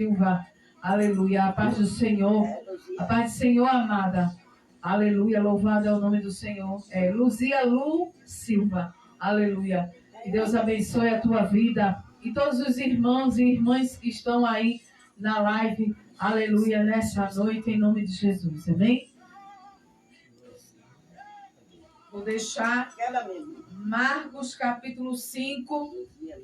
Silva, aleluia, a paz do Senhor, a paz do Senhor, amada, aleluia, louvado é o nome do Senhor, Luzia Lu Silva, aleluia, que Deus abençoe a tua vida, e todos os irmãos e irmãs que estão aí na live, aleluia, nessa noite, em nome de Jesus, amém? Vou deixar Marcos capítulo 5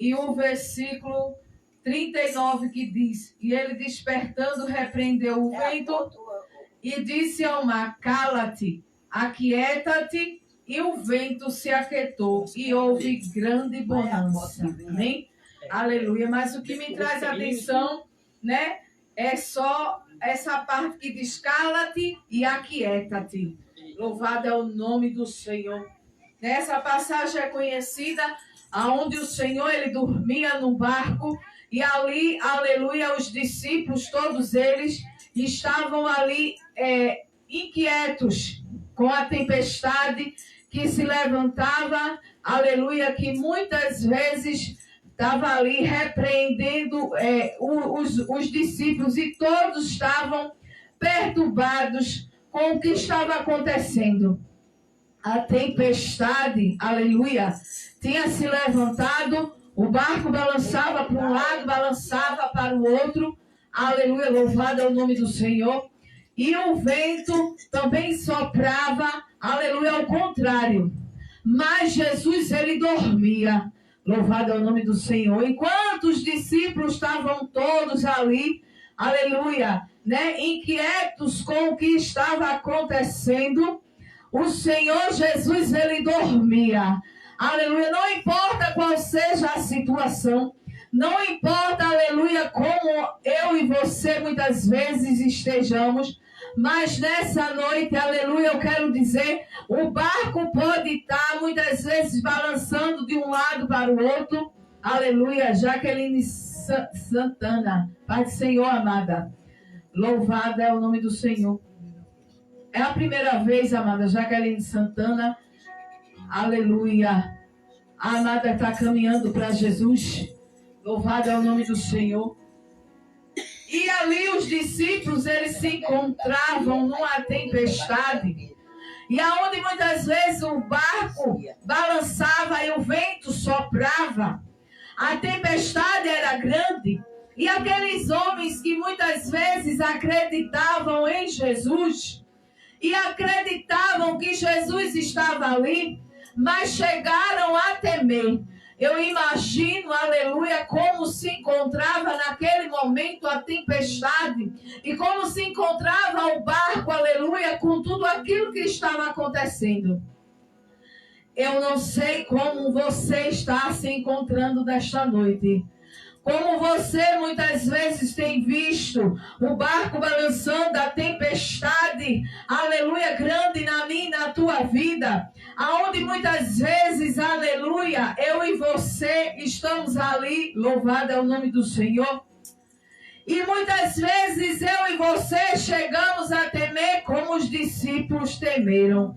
e o versículo 39 que diz: E ele despertando repreendeu o vento e disse ao mar: Cala-te, aquieta-te, e o vento se aquietou e houve grande bonança. Amém? Aleluia. Mas o que me traz atenção, né, é só essa parte que diz: Cala-te e aquieta-te. Louvado é o nome do Senhor. Essa passagem é conhecida aonde o Senhor ele dormia no barco e ali, aleluia, os discípulos, todos eles estavam ali inquietos com a tempestade que se levantava, aleluia, que muitas vezes estava ali repreendendo os discípulos e todos estavam perturbados com o que estava acontecendo. A tempestade, aleluia, tinha se levantado, o barco balançava para um lado, balançava para o outro, aleluia, louvado é o nome do Senhor, e o vento também soprava, aleluia, ao contrário, mas Jesus, ele dormia, louvado é o nome do Senhor, enquanto os discípulos estavam todos ali, aleluia, né, inquietos com o que estava acontecendo, o Senhor Jesus, ele dormia. Aleluia. Não importa qual seja a situação. Não importa, aleluia, como eu e você muitas vezes estejamos. Mas nessa noite, aleluia, eu quero dizer, o barco pode estar muitas vezes balançando de um lado para o outro. Aleluia. Jaqueline Santana. Pai do Senhor, amada. Louvada é o nome do Senhor. É a primeira vez, amada Jaqueline Santana, aleluia, a amada está caminhando para Jesus, louvado é o nome do Senhor. E ali os discípulos, eles se encontravam numa tempestade, e aonde muitas vezes o barco balançava e o vento soprava, a tempestade era grande, e aqueles homens que muitas vezes acreditavam em Jesus, e acreditavam que Jesus estava ali, mas chegaram a temer. Eu imagino, aleluia, como se encontrava naquele momento a tempestade e como se encontrava o barco, aleluia, com tudo aquilo que estava acontecendo. Eu não sei como você está se encontrando nesta noite. Como você muitas vezes tem visto o barco balançando, a tempestade, aleluia, grande na minha e na tua vida, aonde muitas vezes, aleluia, eu e você estamos ali, louvado é o nome do Senhor, e muitas vezes eu e você chegamos a temer como os discípulos temeram.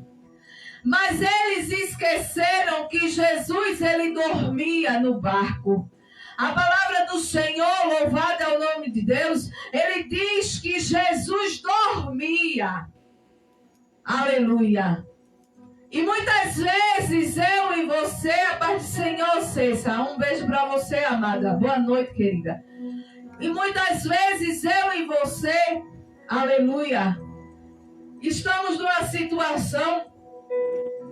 Mas eles esqueceram que Jesus, ele dormia no barco. A palavra do Senhor, louvado é o nome de Deus, ele diz que Jesus dormia. Aleluia. E muitas vezes eu e você, a paz do Senhor, Cessa, um beijo para você, amada. Boa noite, querida. E muitas vezes eu e você, aleluia, estamos numa situação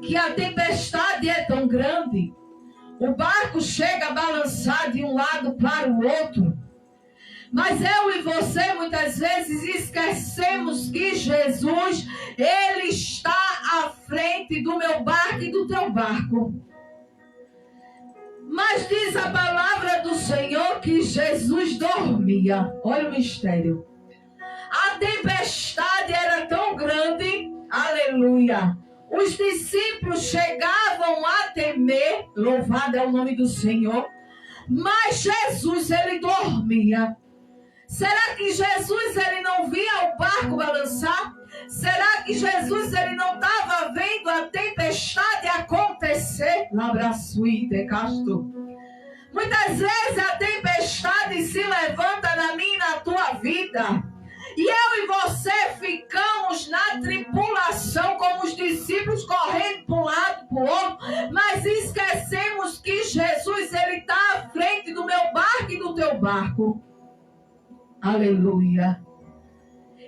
que a tempestade é tão grande. O barco chega a balançar de um lado para o outro. Mas eu e você muitas vezes esquecemos que Jesus, ele está à frente do meu barco e do teu barco. Mas diz a palavra do Senhor que Jesus dormia. Olha o mistério. A tempestade era tão grande, aleluia. Os discípulos chegavam a temer, louvado é o nome do Senhor, mas Jesus, ele dormia. Será que Jesus, ele não via o barco balançar? Será que Jesus, ele não estava vendo a tempestade acontecer? Muitas Muitas vezes a tempestade se levanta na minha e na tua vida. E eu e você ficamos na tribulação como os discípulos correndo para um lado para o outro, mas esquecemos que Jesus, ele está à frente do meu barco e do teu barco. Aleluia.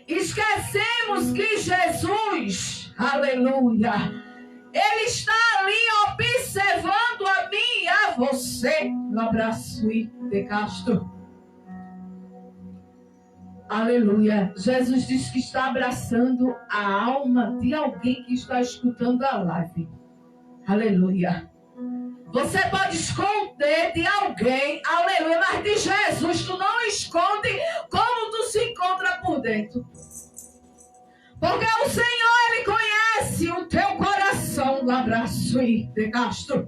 Esquecemos que Jesus, aleluia, ele está ali observando a mim e a você. No abraço de Castro. Aleluia. Jesus diz que está abraçando a alma de alguém que está escutando a live. Aleluia. Você pode esconder de alguém, aleluia, mas de Jesus tu não esconde como tu se encontra por dentro. Porque o Senhor, ele conhece o teu coração. Um abraço de Castro.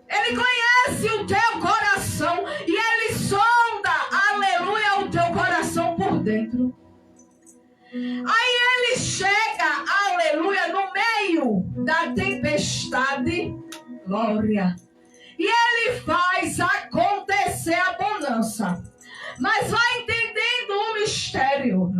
Ele conhece o teu coração e ele sonda, aleluia, o teu coração por dentro. Aí ele chega, aleluia, no meio da tempestade, glória, e ele faz acontecer a bonança. Mas vai entendendo o mistério.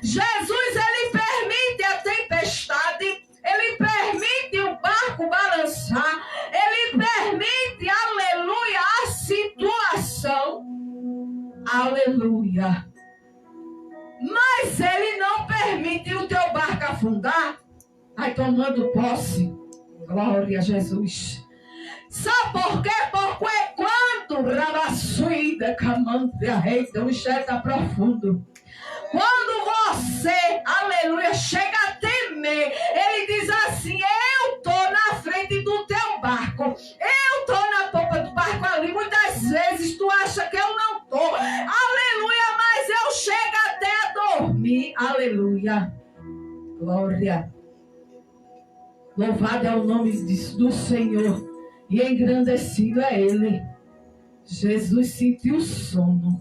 Jesus, ele permite a tempestade, ele permite o barco balançar, ele permite, aleluia, a situação, aleluia. Mas ele não permite o teu barco afundar. Vai tomando posse. Glória a Jesus. Sabe por quê? Porque quando Rabassuída, Camantria, Reita, o enxerga está profundo. Quando você, aleluia, chega a temer, ele diz assim: eu estou na frente do teu barco, eu estou na popa do barco ali. Muitas vezes tu acha que eu não estou, aleluia, mas eu chego até a dormir, aleluia, glória. Louvado é o nome do Senhor e engrandecido é Ele. Jesus sentiu sono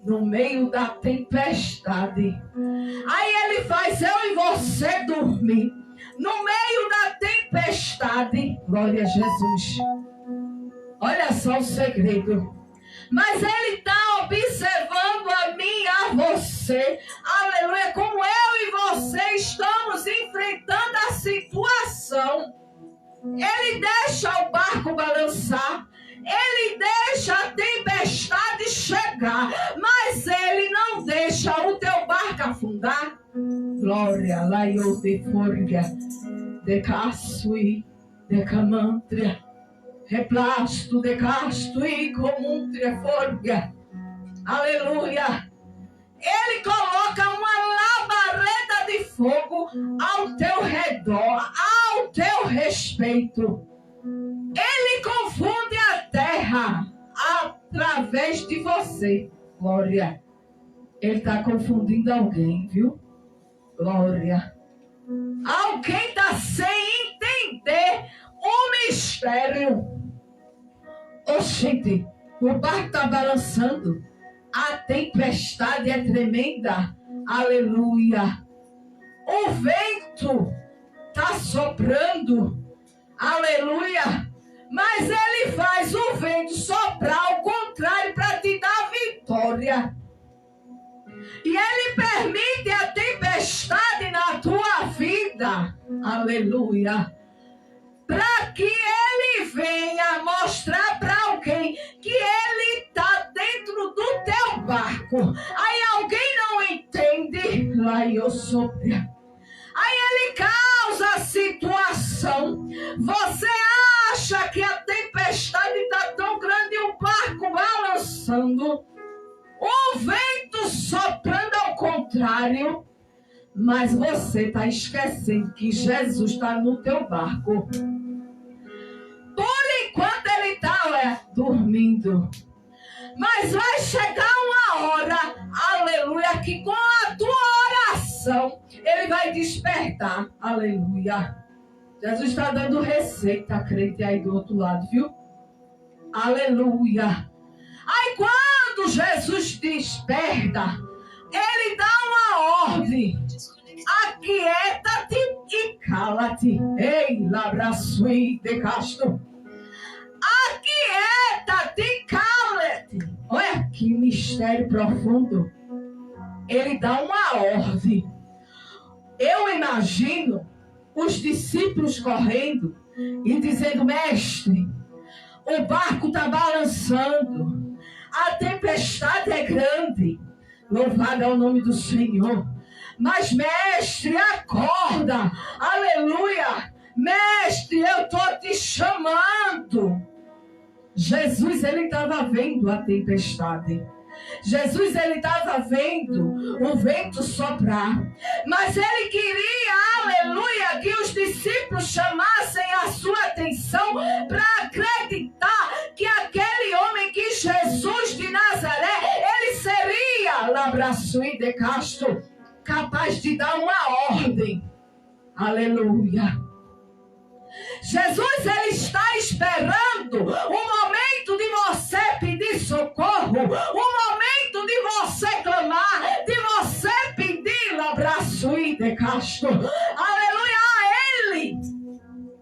no meio da tempestade. Aí ele faz eu e você dormir no meio da tempestade. Glória a Jesus. Olha só o segredo. Mas ele está observando a mim e a você. Aleluia. Como eu e você estamos enfrentando a situação. Ele deixa o barco balançar. Ele deixa a tempestade chegar, mas ele não deixa o teu barco afundar. Glória, lá eu de forga, de caçui, de camantria, replasto de casto e comuntria forga. Aleluia. Ele coloca uma labareda de fogo ao teu redor, ao teu respeito. Ele confunde a terra através de você. Glória. Ele está confundindo alguém, viu? Glória. Alguém está sem entender o mistério. Oxente, o barco está balançando. A tempestade é tremenda. Aleluia. O vento está soprando. Aleluia. Mas ele faz o vento soprar ao contrário para te dar vitória. E ele permite a tempestade na tua vida. Aleluia. Para que ele venha mostrar para alguém que ele está dentro do teu barco. Aí alguém não entende. Lá eu sopro. Aí ele causa a situação. Você acha que a tempestade está tão grande e o barco balançando, o vento soprando ao contrário, mas você está esquecendo que Jesus está no teu barco. Por enquanto ele está dormindo. Mas vai chegar uma hora, aleluia, que com a tua oração ele vai despertar, aleluia. Jesus está dando receita, crente aí do outro lado, viu? Aleluia. Aí quando Jesus desperta, ele dá uma ordem: aquieta-te e cala-te. Ei, labraçui de casto. Aquieta-te e cala-te. Olha que mistério profundo. Ele dá uma ordem. Eu imagino os discípulos correndo e dizendo: mestre, o barco está balançando, a tempestade é grande, louvado é o nome do Senhor, mas mestre, acorda, aleluia, mestre, eu estou te chamando. Jesus, ele estava vendo a tempestade. Jesus, ele estava vendo o vento soprar, mas ele queria, aleluia, que os discípulos chamassem a sua atenção para acreditar que aquele homem, que Jesus de Nazaré, ele seria, labraçui de casto, capaz de dar uma ordem, aleluia. Jesus, ele está esperando o momento de você pedir socorro, o momento de você clamar, de você pedir abraço e de casto, aleluia, a ele,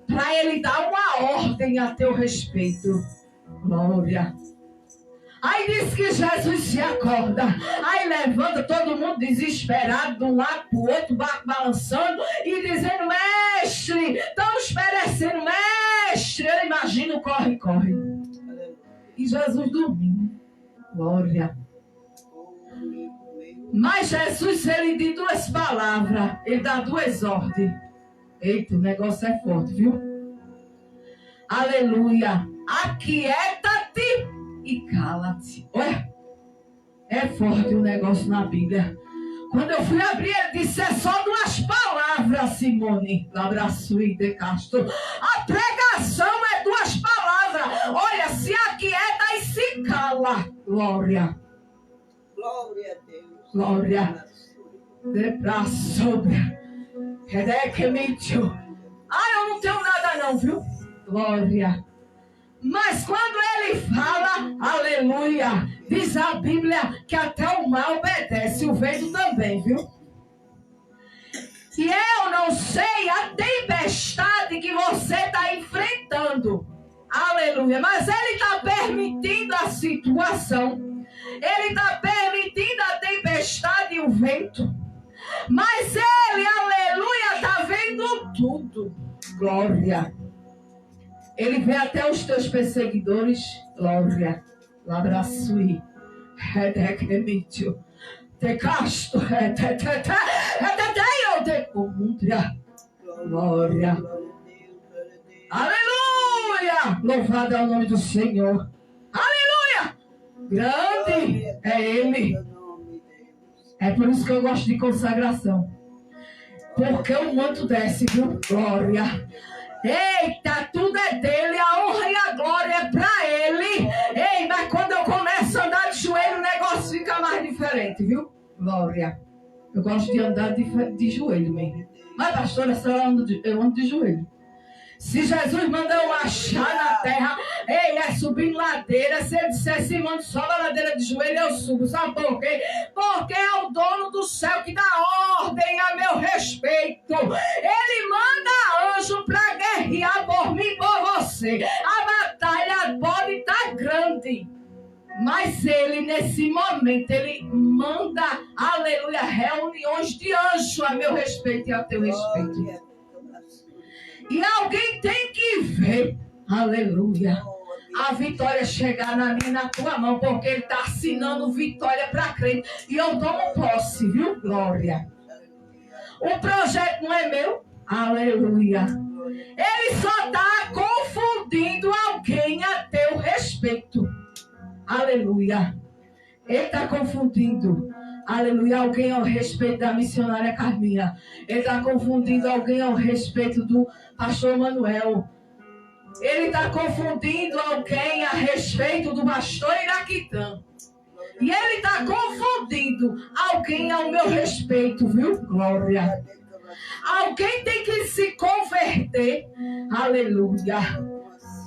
para ele dar uma ordem a teu respeito. Glória. Aí diz que Jesus se acorda, aí levanta todo mundo desesperado, de um lado para o outro, barco balançando e dizendo: mestre, estamos perecendo, mestre. Eu imagino, corre. E Jesus dormindo. Glória. Mas Jesus, ele diz duas palavras, ele dá duas ordens. Eita, o negócio é forte, viu? Aleluia. Aquieta-te e cala-te. Olha, é forte o negócio na Bíblia. Quando eu fui abrir, ele disse: é só duas palavras, Simone. Abraço e de Castro. A pregação é duas palavras. Olha, se aquieta e se cala. Glória. Glória a Deus. Glória. De pra sobre. Eu não tenho nada não, viu? Glória. Mas quando ele fala, aleluia, diz a Bíblia que até o mar obedece, o vento também, viu? E eu não sei a tempestade que você está enfrentando, aleluia, mas ele está permitindo a situação, ele está permitindo a tempestade e o vento, mas ele, aleluia, está vendo tudo. Glória. Ele vê até os teus perseguidores. Glória. Labraçui. Redequemitio. Te casto. Glória. Aleluia. Louvado é o nome do Senhor. Aleluia. Grande é Ele. É por isso que eu gosto de consagração. Porque o manto desce, viu? Glória. Eita, tudo é dele, a honra e a glória é pra ele. Ei, mas quando eu começo a andar de joelho, o negócio fica mais diferente, viu? Glória. Eu gosto de andar de joelho mesmo. Mas, pastora, eu ando de joelho. Se Jesus manda eu achar na terra, ei, é subindo ladeira. Se ele disser assim, mano, sobe a ladeira de joelho, eu subo. Sabe por quê? Porque é o dono do céu que dá ordem a meu respeito. Ele manda anjo para guerrear por mim e por você. A batalha pode estar grande, mas ele, nesse momento, ele manda, aleluia, reuniões de anjo a meu respeito e a teu respeito. E alguém tem que ver, aleluia, a vitória chegar na minha e na tua mão, porque ele está assinando vitória para crente. E eu tomo posse, viu? Glória. O projeto não é meu, aleluia. Ele só está confundindo alguém a teu respeito, aleluia. Ele está confundindo, aleluia, alguém ao respeito da missionária Carminha. Ele está confundindo alguém ao respeito do pastor Manuel. Ele está confundindo alguém a respeito do pastor Iraquitã. E ele está confundindo alguém ao meu respeito, viu? Glória. Alguém tem que se converter, aleluia.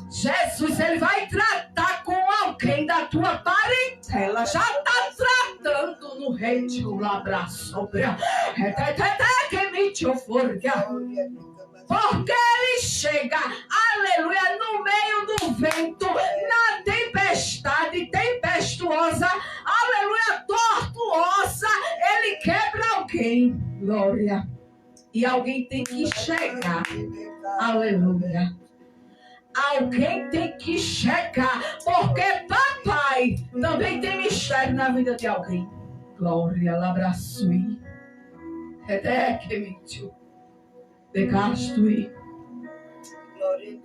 Jesus, ele vai tratar com alguém da tua parentela. Já está tratando no rei de um abraço. Que me Porque ele chega, aleluia, no meio do vento, na tempestade tempestuosa, aleluia, tortuosa, ele quebra alguém, glória. E alguém tem que chegar, aleluia. Alguém tem que chegar, porque papai também tem mistério na vida de alguém. Glória, labraçui. Que mentiu. Decastui.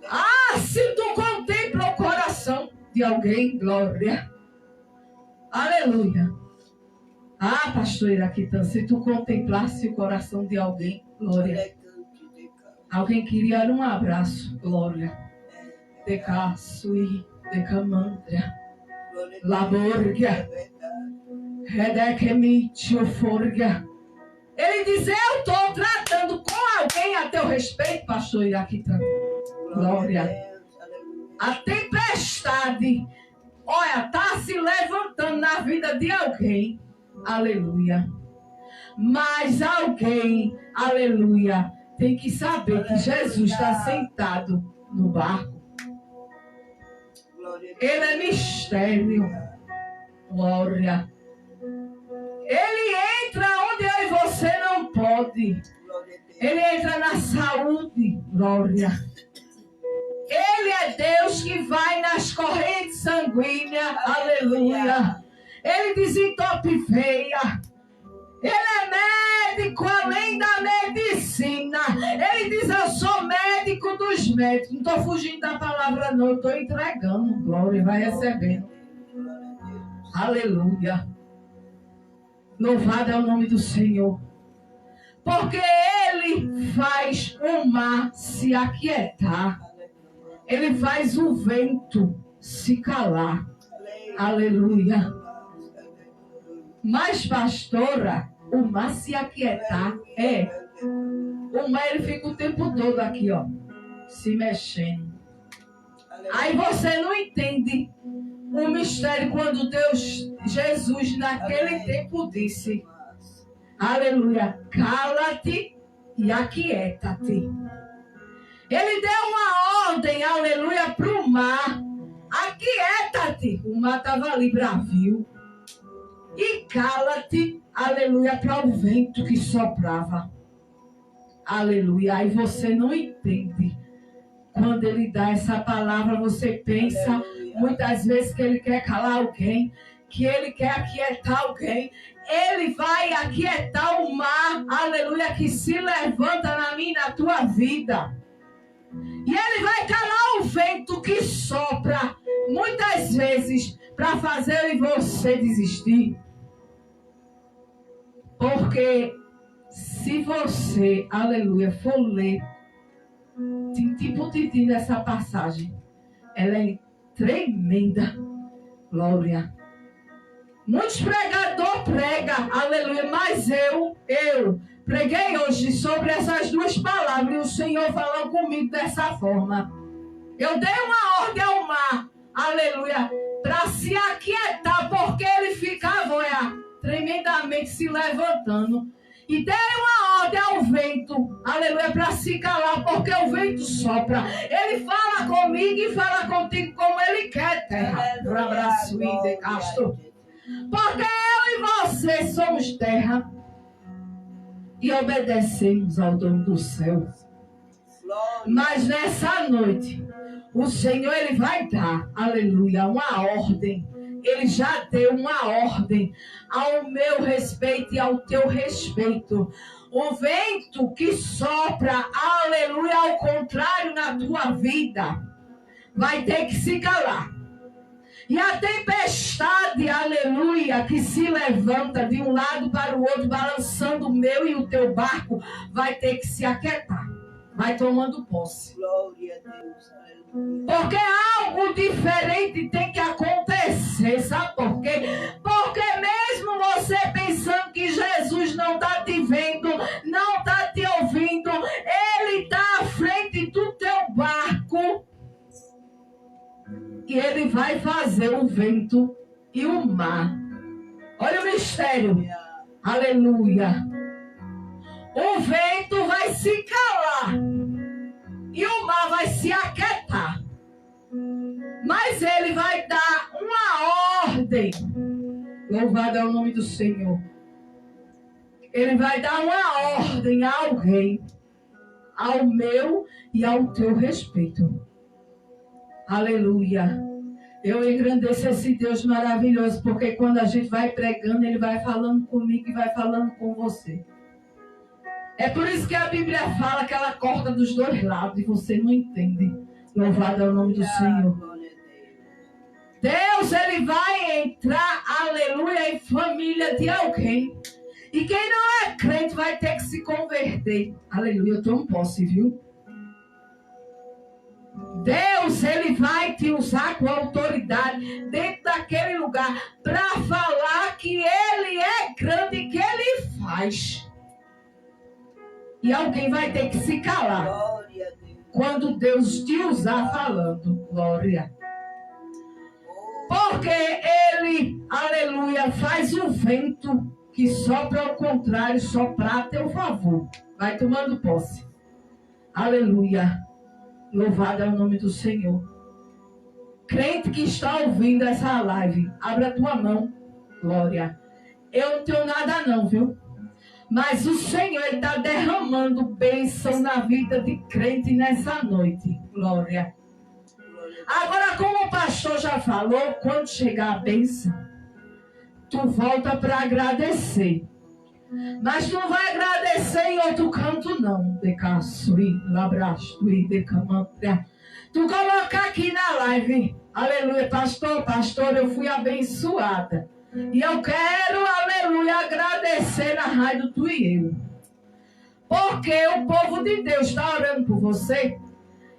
Ah, se tu contempla o coração de alguém, glória. Aleluia. Ah, pastor Iraquitã, se tu contemplasse o coração de alguém, glória. Alguém queria um abraço, glória. Decastui, decamandria. Laborgia. Redequemitio forgia. Ele diz, eu estou tratando com alguém a teu respeito, pastor Iraquitã. Glória. A tempestade, olha, está se levantando na vida de alguém. Aleluia. Mas alguém, aleluia, tem que saber que Jesus está sentado no barco. Ele é mistério. Glória. Ele entra onde eu e você não pode. Ele entra na saúde. Glória. Ele é Deus que vai nas correntes sanguíneas. Aleluia. Ele desentope veia. Ele é médico além da medicina. Ele diz, eu sou médico dos médicos. Não estou fugindo da palavra não. Estou entregando. Glória, vai recebendo. Aleluia. Louvado é o nome do Senhor. Porque Ele faz o mar se aquietar. Ele faz o vento se calar. Aleluia. Mas, pastora, o mar se aquietar o mar ele fica o tempo todo aqui, ó, se mexendo. Aí você não entende o mistério quando Deus, Jesus, naquele tempo disse, aleluia, cala-te e aquieta-te. Ele deu uma ordem, aleluia, para o mar, aquieta-te. O mar estava ali bravio. E cala-te, aleluia, para o vento que soprava. Aleluia. Aí você não entende. Quando ele dá essa palavra, você pensa, aleluia, muitas vezes que ele quer calar alguém, que ele quer aquietar alguém. Ele vai aquietar o mar, aleluia, que se levanta na minha e na tua vida. E ele vai calar o vento que sopra, muitas vezes, para fazer eu e você desistir. Porque se você, aleluia, for ler tintim por tintim dessa passagem, ela é tremenda. Glória. Muitos pregadores pregam, aleluia, mas eu preguei hoje sobre essas duas palavras e o Senhor falou comigo dessa forma. Eu dei uma ordem ao mar, aleluia, para se aquietar, porque ele ficava, olha, tremendamente se levantando. E dei uma ordem ao vento, aleluia, para se calar, porque o vento sopra. Ele fala comigo e fala contigo como ele quer, terra. Um abraço e de casto. Porque eu e você somos terra e obedecemos ao dono do céu. Mas nessa noite, o Senhor ele vai dar, aleluia, uma ordem. Ele já deu uma ordem ao meu respeito e ao teu respeito. O vento que sopra, aleluia, ao contrário na tua vida, vai ter que se calar. E a tempestade, aleluia, que se levanta de um lado para o outro, balançando o meu e o teu barco, vai ter que se aquietar. Vai tomando posse. Glória a Deus, aleluia. Porque algo diferente tem que acontecer, sabe por quê? Porque mesmo você pensando que Jesus não está te vendo, não está te ouvindo, Ele está à frente do teu barco. E Ele vai fazer o vento e o mar. Olha o mistério. Aleluia. o vento vai se calar e o mar vai se aquietar. Mas ele vai dar uma ordem. Louvado é o nome do Senhor. Ele vai dar uma ordem a alguém, ao meu e ao teu respeito. Aleluia. Eu engrandeço esse Deus maravilhoso, porque quando a gente vai pregando, ele vai falando comigo e vai falando com você. É por isso que a Bíblia fala que ela corta dos dois lados e você não entende. Louvado é o nome do Senhor. Deus, ele vai entrar, aleluia, em família de alguém. E quem não é crente vai ter que se converter. Aleluia, eu tomo posse, viu? Deus, ele vai te usar com autoridade dentro daquele lugar para falar que ele é grande e que ele faz. E alguém vai ter que se calar quando Deus te usar falando. Glória. Porque ele, aleluia, faz o vento que sopra ao contrário, soprar a teu favor. Vai tomando posse. Aleluia. Louvado é o nome do Senhor. Crente que está ouvindo essa live, abra a tua mão. Glória. Eu não tenho nada não, viu? Mas o Senhor está derramando bênção na vida de crente nessa noite. Glória. Agora, como o pastor já falou, quando chegar a bênção, tu volta para agradecer. Mas tu não vai agradecer em outro canto, não. Tu coloca aqui na live. Aleluia, pastor, eu fui abençoada. E eu quero, aleluia, agradecer na rádio Tu e Eu. Porque o povo de Deus está orando por você.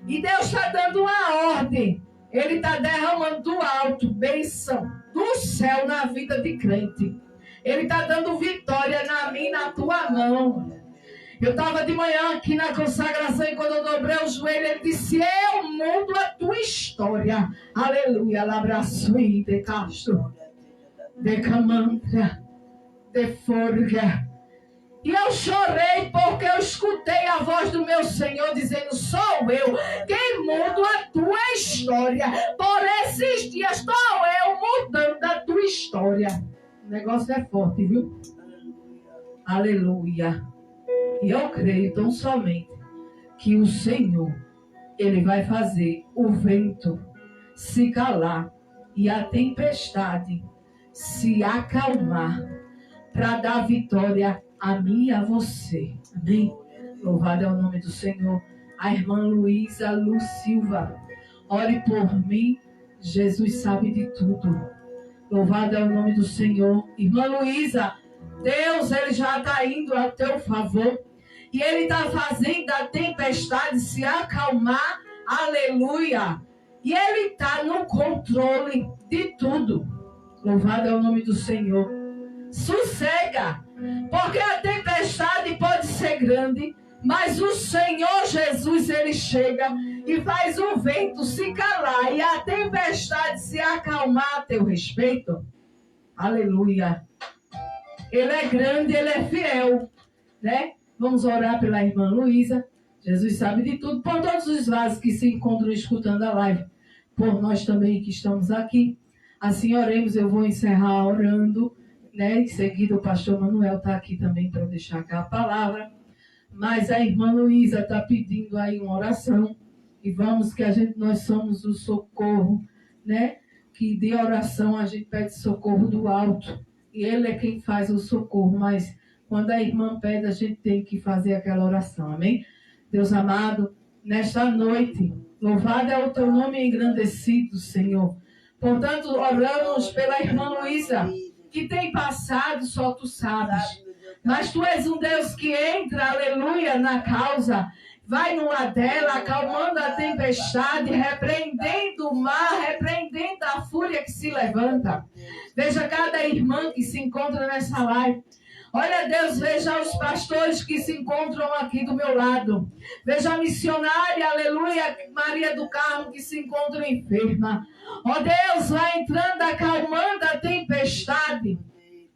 E Deus está dando uma ordem. Ele está derramando do alto bênção do céu na vida de crente. Ele está dando vitória na minha e na tua mão. Eu estava de manhã aqui na consagração e quando eu dobrei o joelho, ele disse, eu mudo a tua história. Aleluia, labraçui de Castro, de Camantra, de Forga. E eu chorei porque eu escutei a voz do meu Senhor dizendo, sou eu quem mudo a tua história. Por esses dias estou eu mudando a tua história. O negócio é forte, viu? Aleluia. E eu creio tão somente que o Senhor, ele vai fazer o vento se calar e a tempestade se acalmar para dar vitória a mim e a você. Amém? Louvado é o nome do Senhor. A irmã Luísa Lu Silva, ore por mim. Jesus sabe de tudo. Louvado é o nome do Senhor. Irmã Luísa, Deus, ele já está indo a teu favor. E ele está fazendo a tempestade se acalmar. Aleluia. E ele está no controle de tudo. Louvado é o nome do Senhor. Sossega. Porque a tempestade pode ser grande, mas o Senhor Jesus, ele chega e faz o vento se calar e a tempestade se acalmar a teu respeito. Aleluia. Ele é grande, ele é fiel, né? Vamos orar pela irmã Luísa. Jesus sabe de tudo. Por todos os vasos que se encontram escutando a live. Por nós também que estamos aqui. Assim oremos, eu vou encerrar orando, né? Em seguida o pastor Manuel está aqui também para deixar cá a palavra. Mas a irmã Luísa está pedindo aí uma oração. E vamos que nós somos o socorro, né? Que de oração a gente pede socorro do alto. E ele é quem faz o socorro. Mas quando a irmã pede, a gente tem que fazer aquela oração. Amém? Deus amado, nesta noite, louvado é o teu nome engrandecido, Senhor. Portanto, oramos pela irmã Luísa, que tem passado, só tu sabes. Mas tu és um Deus que entra, aleluia, na causa. Vai no lado dela, acalmando a tempestade, repreendendo o mar, repreendendo a fúria que se levanta. Veja cada irmã que se encontra nessa live. Olha, Deus, veja os pastores que se encontram aqui do meu lado. Veja a missionária, aleluia, Maria do Carmo, que se encontra enferma. Ó Deus, vai entrando, acalmando a tempestade.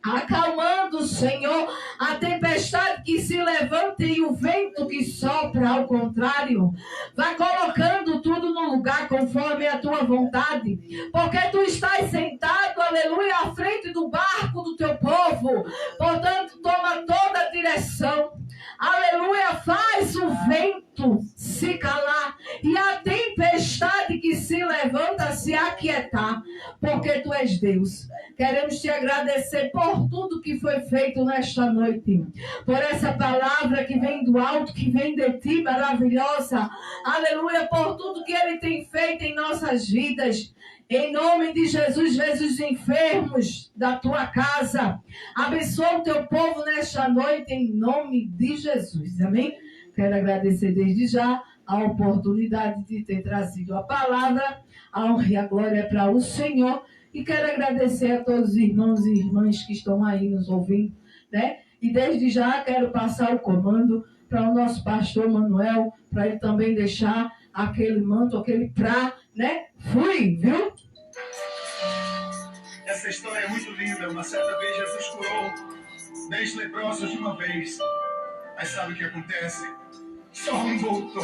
Acalmando, Senhor, A tempestade que se levanta e o vento que sopra ao contrário. Vai colocando tudo no lugar conforme a tua vontade. Porque tu estás sentado, aleluia, à frente do barco do teu povo. Portanto, toma toda a direção. Aleluia, faz o vento se calar e a tempestade que se levanta se aquietar, porque tu és Deus. Queremos te agradecer por tudo que foi feito nesta noite, por essa palavra que vem do alto, que vem de ti, maravilhosa. Aleluia, por tudo que ele tem feito em nossas vidas. Em nome de Jesus, os enfermos da tua casa. Abençoa o teu povo nesta noite, em nome de Jesus. Amém? Quero agradecer desde já a oportunidade de ter trazido a palavra. A honra e a glória para o Senhor. E quero agradecer a todos os irmãos e irmãs que estão aí nos ouvindo, né? E desde já quero passar o comando para o nosso pastor Manuel, para ele também deixar aquele manto, aquele né? Fui, viu? Essa história é muito linda. Uma certa vez Jesus curou 10 leprosos de uma vez. Mas sabe o que acontece? Só um voltou.